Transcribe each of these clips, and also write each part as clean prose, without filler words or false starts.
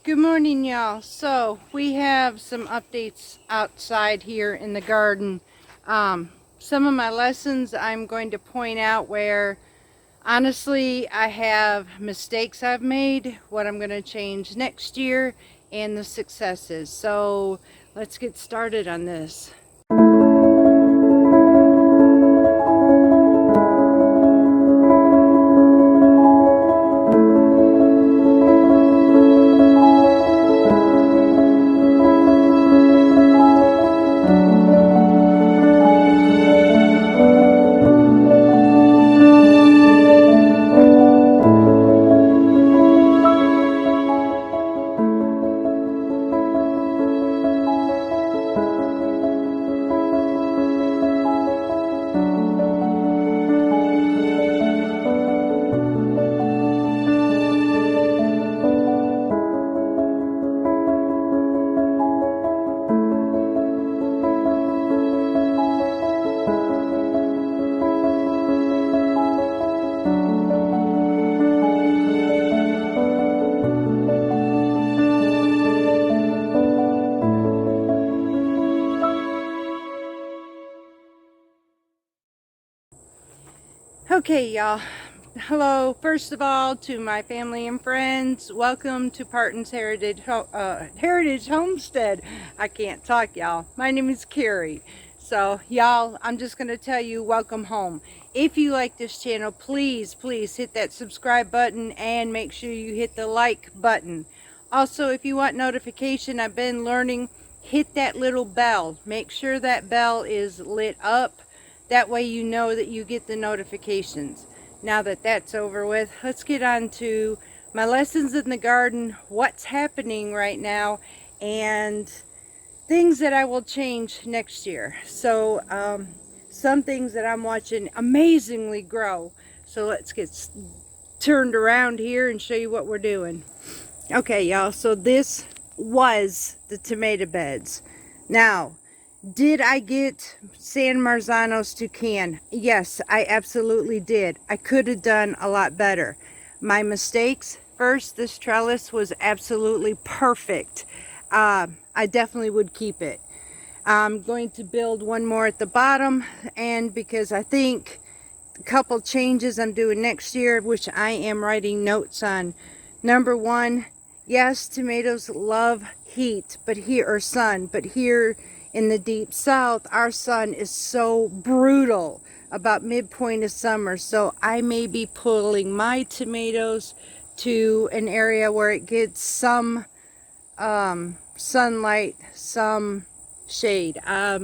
Good morning, y'all. So we have some updates outside here in the garden. Some of my lessons I'm going to point out where honestly I have mistakes I've made, what I'm going to change next year, and the successes. So let's get started on this. Okay, y'all. Hello, first of all, to my family and friends. Welcome to Parton's Heritage Homestead. I can't talk, y'all. My name is Carrie. So, y'all, I'm just going to tell you, welcome home. If you like this channel, please hit that subscribe button and make sure you hit the like button. Also, if you want notification, I've been learning, hit that little bell. Make sure that bell is lit up. That way you know that you get the notifications. Now that that's over with, let's get on to my lessons in the garden, what's happening right now, and things that I will change next year. So some things that I'm watching amazingly grow. So let's get turned around here and show you what we're doing. Okay, y'all, so this was the tomato beds. Now, did I get San Marzanos to can? Yes, I absolutely did. I could have done a lot better. My mistakes, first, this trellis was absolutely perfect. I definitely would keep it. I'm going to build one more at the bottom, and because I think a couple changes I'm doing next year, which I am writing notes on. Number one, yes, tomatoes love heat, but here in the deep south, our sun is so brutal about midpoint of summer. So I may be pulling my tomatoes to an area where it gets some sunlight, some shade. I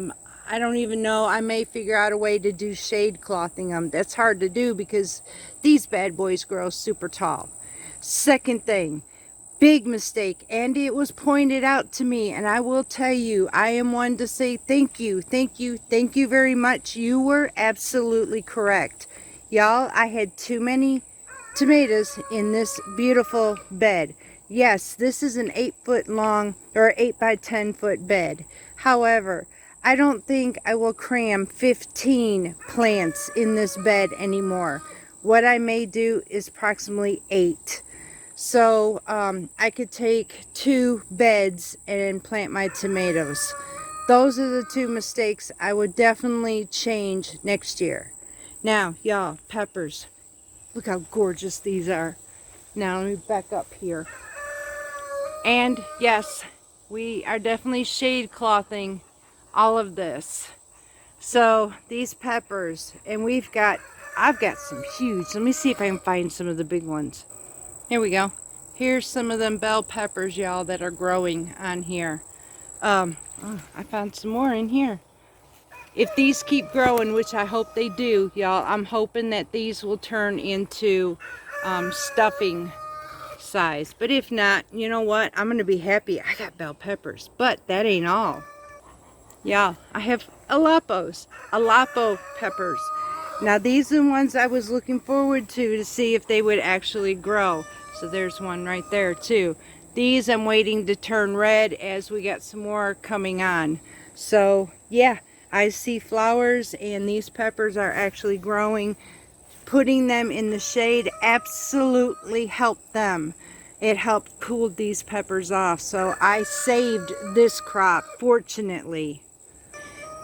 don't even know. I may figure out a way to do shade clothing them. That's hard to do because these bad boys grow super tall. Second thing, big mistake, and it was pointed out to me, and I will tell you, I am one to say thank you very much. You were absolutely correct. Y'all, I had too many tomatoes in this beautiful bed. Yes, this is an 8-foot long or 8 by 10 foot bed. However, I don't think I will cram 15 plants in this bed anymore. What I may do is approximately 8. So I could take 2 beds and plant my tomatoes. Those are the 2 mistakes I would definitely change next year. Now, y'all, peppers. Look how gorgeous these are. Now let me back up here. And yes, we are definitely shade clothing all of this. So these peppers, and I've got some huge. Let me see if I can find some of the big ones. Here we go. Here's some of them bell peppers, y'all, that are growing on here. Oh, I found some more in here. If these keep growing, which I hope they do, y'all, I'm hoping that these will turn into stuffing size. But if not, you know what? I'm going to be happy I got bell peppers. But that ain't all. Y'all, I have Alapo peppers. Now these are the ones I was looking forward to see if they would actually grow. So there's one right there too. These I'm waiting to turn red as we got some more coming on. So yeah, I see flowers and these peppers are actually growing. Putting them in the shade absolutely helped them. It helped cool these peppers off. So I saved this crop, fortunately.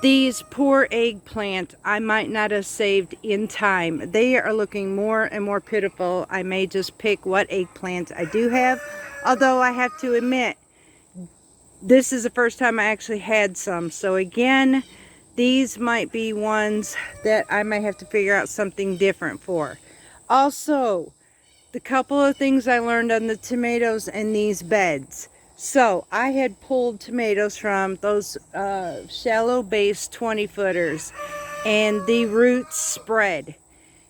These poor eggplant, I might not have saved in time. They are looking more and more pitiful. I may just pick what eggplant I do have. Although I have to admit, this is the first time I actually had some. So again, these might be ones that I might have to figure out something different for. Also, the couple of things I learned on the tomatoes and these beds. So I had pulled tomatoes from those shallow base 20 footers and the roots spread.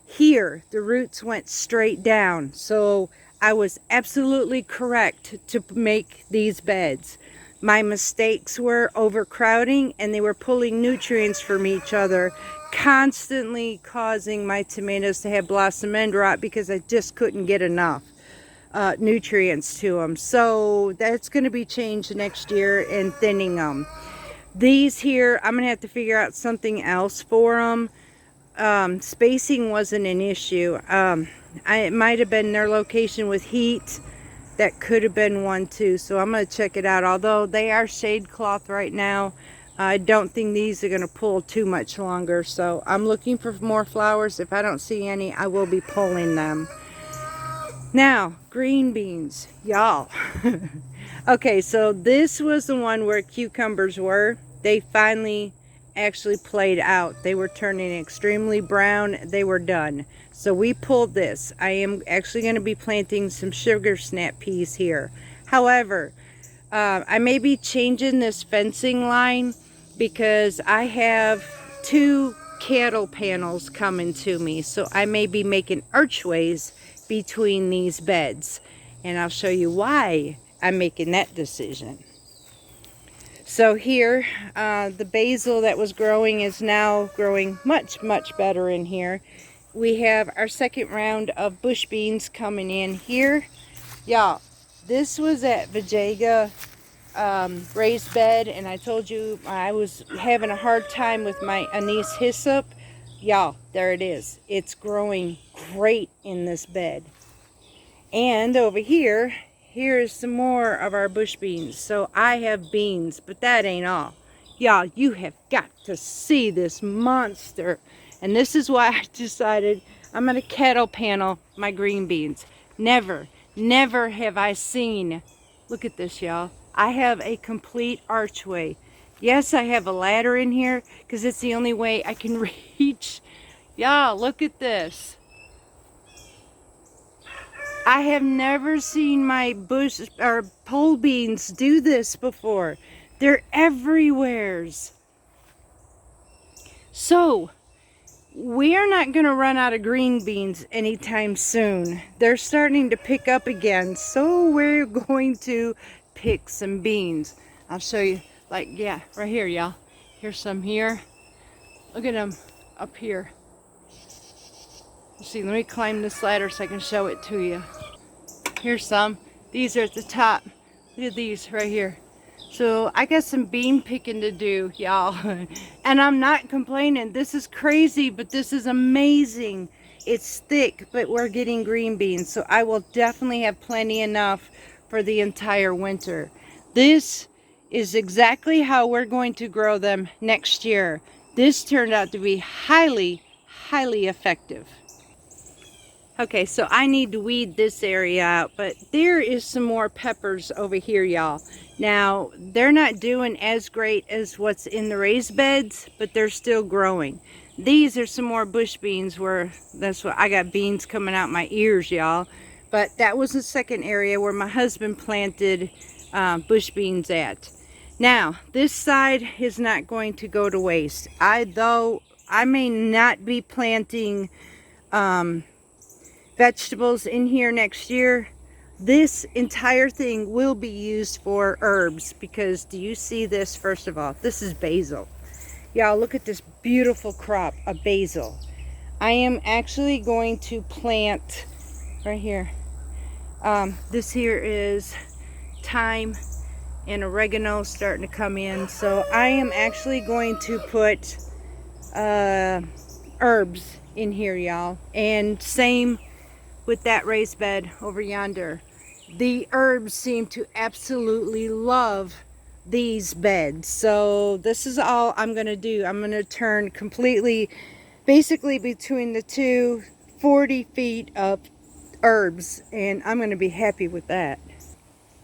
Here, the roots went straight down. So I was absolutely correct to make these beds. My mistakes were overcrowding, and they were pulling nutrients from each other, constantly causing my tomatoes to have blossom end rot because I just couldn't get enough nutrients to them. So that's going to be changed next year in thinning them. These here, I'm going to have to figure out something else for them. Spacing wasn't an issue. It might have been their location with heat. That could have been one too. So I'm going to check it out. Although they are shade cloth right now, I don't think these are going to pull too much longer. So I'm looking for more flowers. If I don't see any, I will be pulling them. Now, green beans, y'all. Okay, so this was the one where cucumbers were. They finally actually played out. They were turning extremely brown. They were done. So we pulled this. I am actually going to be planting some sugar snap peas here. However, I may be changing this fencing line because I have 2 cattle panels coming to me. So I may be making archways between these beds. And I'll show you why I'm making that decision. So here, the basil that was growing is now growing much, much better in here. We have our second round of bush beans coming in here. Y'all, this was at Vajayga raised bed, and I told you I was having a hard time with my anise hyssop. Y'all, there it is. It's growing great in this bed. And over here, here's some more of our bush beans. So I have beans, but that ain't all. Y'all, you have got to see this monster. And this is why I decided I'm going to cattle panel my green beans. Never have I seen. Look at this, y'all. I have a complete archway. Yes, I have a ladder in here because it's the only way I can reach. Y'all, look at this. I have never seen my bush or pole beans do this before. They're everywheres. So, we're not going to run out of green beans anytime soon. They're starting to pick up again. So, we're going to pick some beans. I'll show you. Like, yeah, right here, y'all. Here's some here. Look at them up here. See, let me climb this ladder so I can show it to you. Here's some. These are at the top. Look at these right here. So I got some bean picking to do, y'all. And I'm not complaining. This is crazy, but this is amazing. It's thick, but we're getting green beans. So I will definitely have plenty enough for the entire winter. This is exactly how we're going to grow them next year. This turned out to be highly, highly effective. Okay, so I need to weed this area out, but there is some more peppers over here, y'all. Now, they're not doing as great as what's in the raised beds, but they're still growing. These are some more bush beans where that's what I got beans coming out my ears, y'all. But that was the second area where my husband planted bush beans at. Now, this side is not going to go to waste. Though I may not be planting vegetables in here next year, this entire thing will be used for herbs. Because do you see this? First of all, this is basil. Y'all, look at this beautiful crop of basil. I am actually going to plant right here. This here is thyme and oregano starting to come in. So I am actually going to put herbs in here, y'all. And same with that raised bed over yonder. the herbs seem to absolutely love these beds. So this is all I'm going to do. I'm going to turn completely, basically between the two, 40 feet of herbs, and I'm going to be happy with that.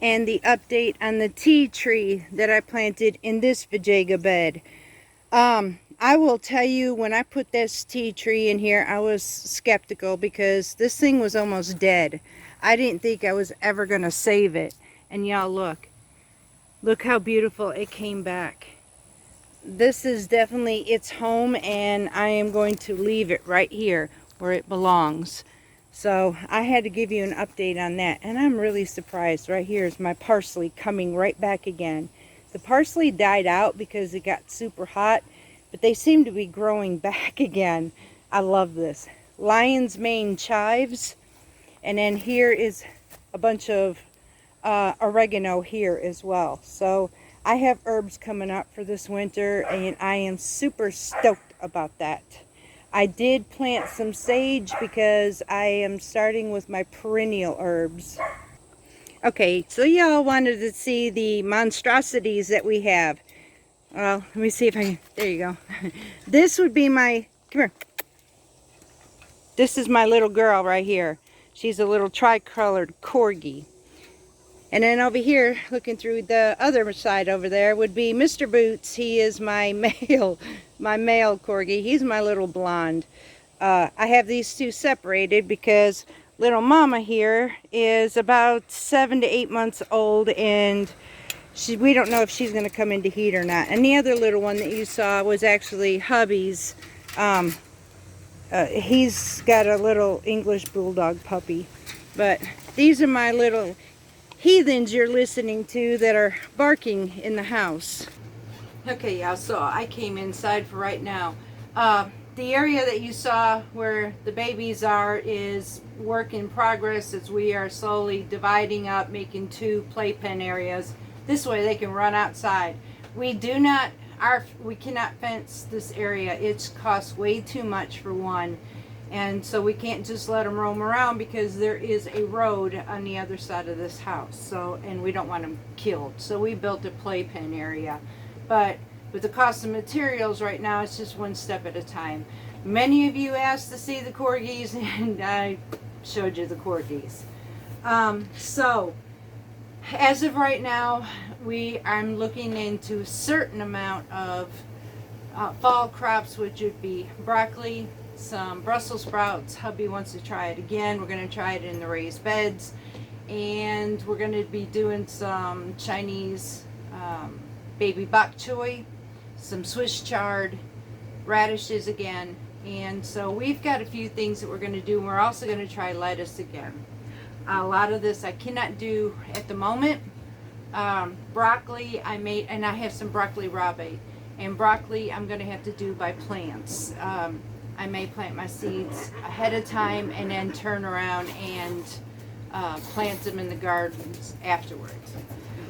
And the update on the tea tree that I planted in this vajayga bed. I will tell you, when I put this tea tree in here, I was skeptical because this thing was almost dead. I didn't think I was ever going to save it. And y'all look how beautiful it came back. This is definitely its home, and I am going to leave it right here where it belongs. So I had to give you an update on that, and I'm really surprised. Right here is my parsley coming right back again. The parsley died out because it got super hot, but they seem to be growing back again. I love this. Lion's mane chives, and then here is a bunch of oregano here as well. So I have herbs coming up for this winter, and I am super stoked about that. I did plant some sage because I am starting with my perennial herbs. Okay, so y'all wanted to see the monstrosities that we have. Well, let me see if I can, there you go. This would be my, come here. This is my little girl right here. She's a little tricolored corgi. And then over here, looking through the other side over there, would be Mr. Boots. He is my male corgi. He's my little blonde. I have these two separated because little mama here is about 7 to 8 months old, and we don't know if she's going to come into heat or not. And the other little one that you saw was actually hubby's. He's got a little English bulldog puppy. But these are my little heathens you're listening to that are barking in the house. Okay, y'all, so I came inside for right now. The area that you saw where the babies are is work in progress, as we are slowly dividing up, making 2 playpen areas. This way they can run outside. We cannot fence this area. It costs way too much for one. And so we can't just let them roam around because there is a road on the other side of this house. So, and we don't want them killed. So we built a playpen area. But with the cost of materials right now, it's just one step at a time. Many of you asked to see the corgis, and I showed you the corgis. So as of right now, I'm looking into a certain amount of fall crops, which would be broccoli, some Brussels sprouts. Hubby wants to try it again. We're going to try it in the raised beds, and we're going to be doing some Chinese baby bok choy, some Swiss chard, radishes again. And so we've got a few things that we're going to do. And we're also going to try lettuce again. A lot of this I cannot do at the moment. Broccoli I made, and I have some broccoli rabe. And broccoli I'm going to have to do by plants. I may plant my seeds ahead of time and then turn around and plant them in the gardens afterwards.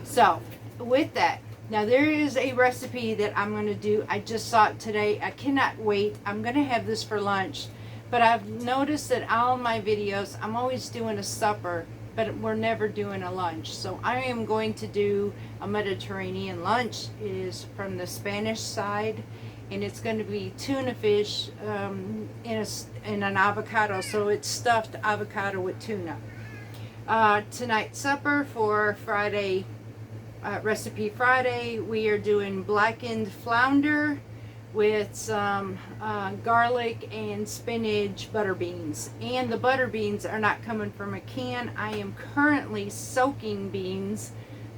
So with that, now there is a recipe that I'm going to do. I just saw it today. I cannot wait. I'm going to have this for lunch. But I've noticed that all my videos, I'm always doing a supper, but we're never doing a lunch. So I am going to do a Mediterranean lunch. It is from the Spanish side, and it's going to be tuna fish in an avocado. So it's stuffed avocado with tuna. Tonight's supper for Friday, Recipe Friday, we are doing blackened flounder with some garlic and spinach butter beans. And the butter beans are not coming from a can. I am currently soaking beans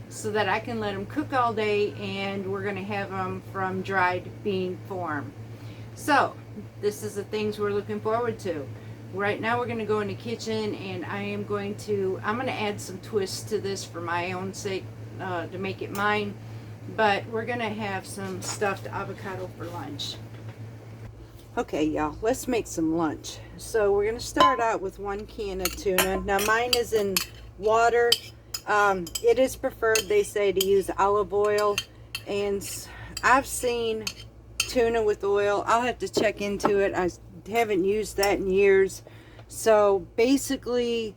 so that I can let them cook all day, and we're going to have them from dried bean form. So this is the things we're looking forward to. Right now we're going to go in the kitchen, and I'm going to add some twists to this for my own sake, to make it mine. But we're going to have some stuffed avocado for lunch. Okay, y'all, let's make some lunch. So we're going to start out with 1 can of tuna. Now mine is in water. It is preferred, they say, to use olive oil. And I've seen tuna with oil. I'll have to check into it. I haven't used that in years. So basically,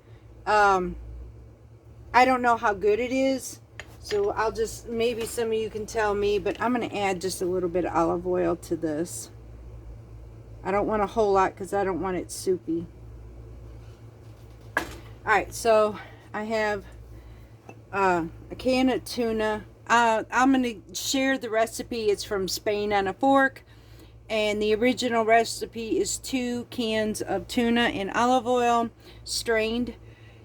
I don't know how good it is, so I'll just, maybe some of you can tell me, but I'm going to add just a little bit of olive oil to this. I don't want a whole lot because I don't want it soupy. Alright, so I have a can of tuna. I'm going to share the recipe. It's from Spain on a Fork. And the original recipe is 2 cans of tuna in olive oil, strained.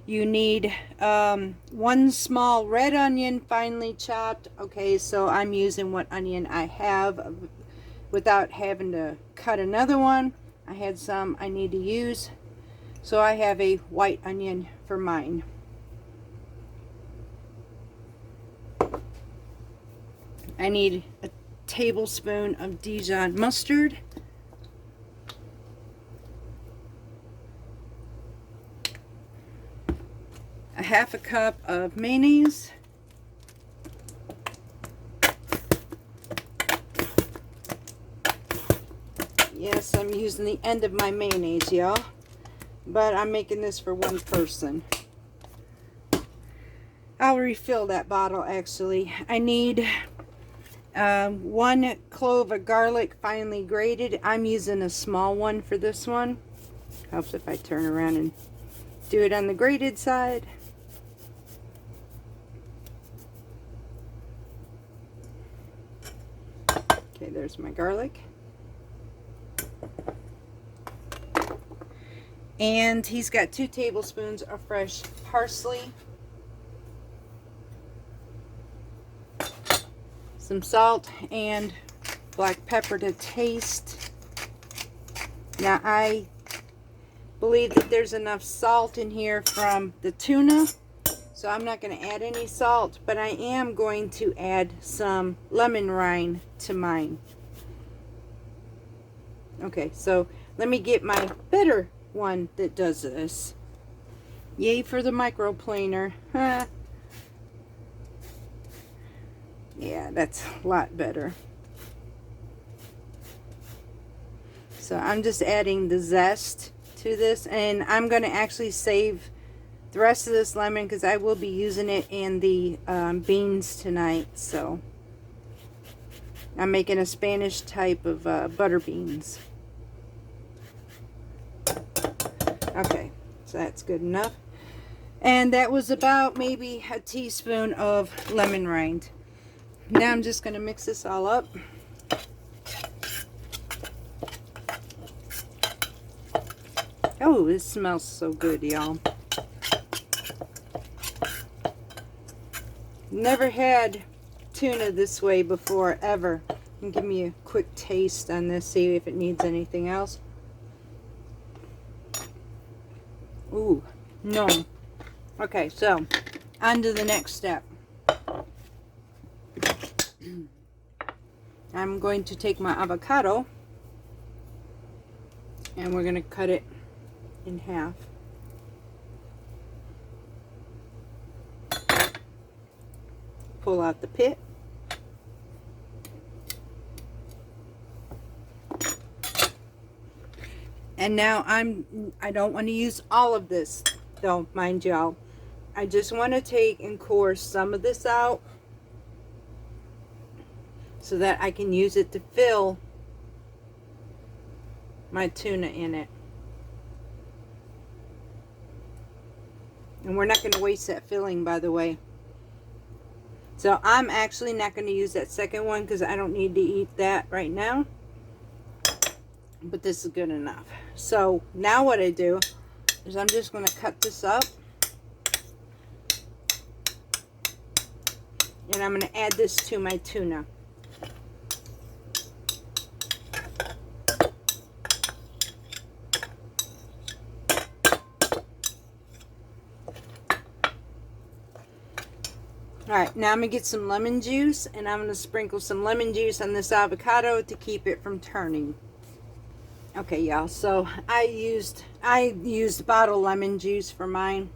You need 1 small red onion, finely chopped. Okay, so I'm using what onion I have without having to cut another one. I had some I need to use, so I have a white onion for mine. I need a tablespoon of Dijon mustard. A 1/2 cup of mayonnaise. Yes, I'm using the end of my mayonnaise, y'all, but I'm making this for 1 person. I'll refill that bottle actually. I need 1 clove of garlic, finely grated. I'm using a small one for this one. Helps if I turn around and do it on the grated side. Okay, there's my garlic. And he's got 2 tablespoons of fresh parsley. Some salt and black pepper to taste. Now I believe that there's enough salt in here from the tuna, so I'm not going to add any salt, but I am going to add some lemon rind to mine. Okay, so let me get my better one that does this. Yay for the microplaner. Huh. Yeah, that's a lot better. So I'm just adding the zest to this, and I'm going to actually save the rest of this lemon because I will be using it in the beans tonight. So I'm making a Spanish type of butter beans. Okay, so that's good enough. And that was about maybe a teaspoon of lemon rind. Now I'm just going to mix this all up. Oh, this smells so good, y'all. Never had tuna this way before, ever. And give me a quick taste on this, see if it needs anything else. Ooh, no. Okay, so on to the next step. I'm going to take my avocado and we're going to cut it in half. Pull out the pit. And now I don't want to use all of this though, mind y'all. I just want to take and core some of this out so that I can use it to fill my tuna in it. And we're not going to waste that filling, by the way. So I'm actually not going to use that second one because I don't need to eat that right now. But this is good enough. So now what I do is I'm just going to cut this up. And I'm going to add this to my tuna. Alright, now I'm going to get some lemon juice, and I'm going to sprinkle some lemon juice on this avocado to keep it from turning. Okay, y'all, so I used bottled lemon juice for mine.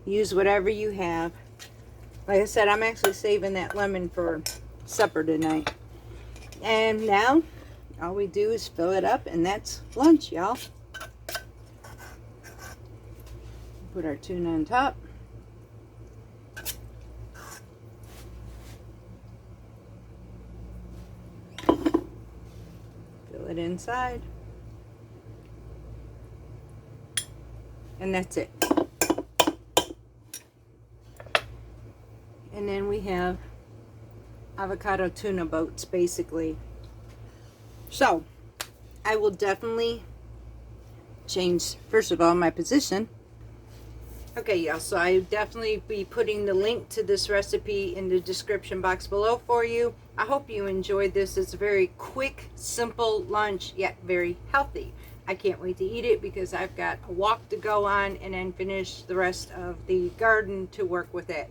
Use whatever you have. Like I said, I'm actually saving that lemon for supper tonight. And now, all we do is fill it up, and that's lunch, y'all. Put our tuna on top. it inside. And that's it. And then we have avocado tuna boats, basically. So, I will definitely change, first of all, my position. Okay, y'all, so I will definitely be putting the link to this recipe in the description box below for you. I hope you enjoyed this. It's a very quick, simple lunch, yet very healthy. I can't wait to eat it because I've got a walk to go on and then finish the rest of the garden to work with it.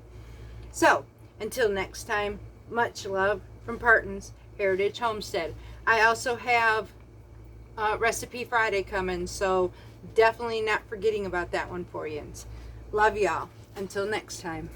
So, until next time, much love from Parton's Heritage Homestead. I also have Recipe Friday coming, so definitely not forgetting about that one for you. Love y'all. Until next time.